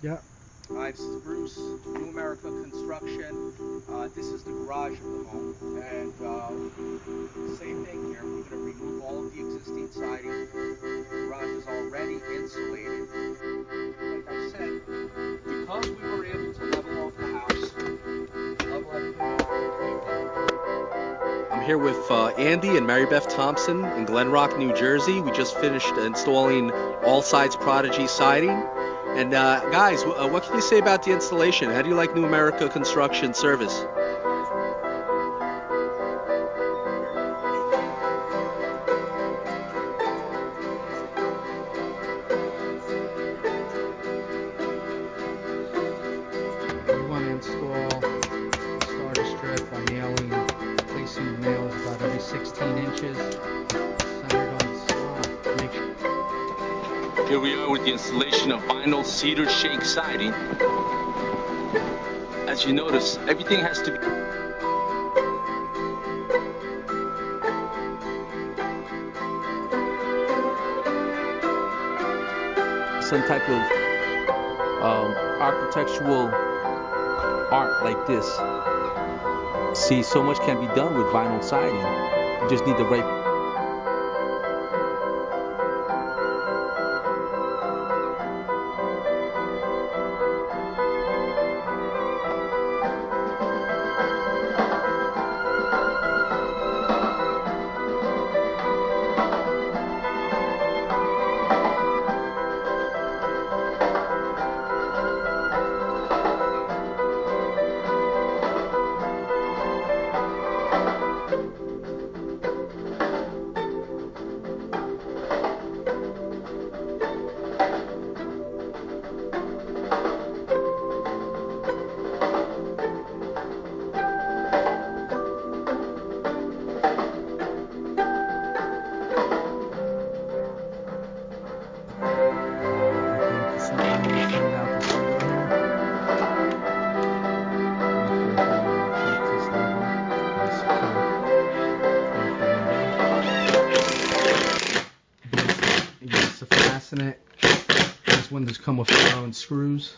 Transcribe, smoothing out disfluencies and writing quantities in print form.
Yeah. Hi, this is Bruce, New America Construction. This is the garage of the home, and same thing here. We're going to remove all of the existing siding. The garage is already insulated. Like I said, because we were able to level off the house, level everything off completely. I'm here with Andy and Mary Beth Thompson in Glen Rock, New Jersey. We just finished installing All Sides Prodigy siding. And guys, what can you say about the installation? How do you like New America Construction service? We want to install the starter strip by placing the nails about every 16 inches, centered on the spot. Make sure. Here we are with the installation of vinyl cedar shake siding. As you notice, everything has to be some type of architectural art like this. See, so much can be done with vinyl siding. You just need the right It. These windows come with their own screws.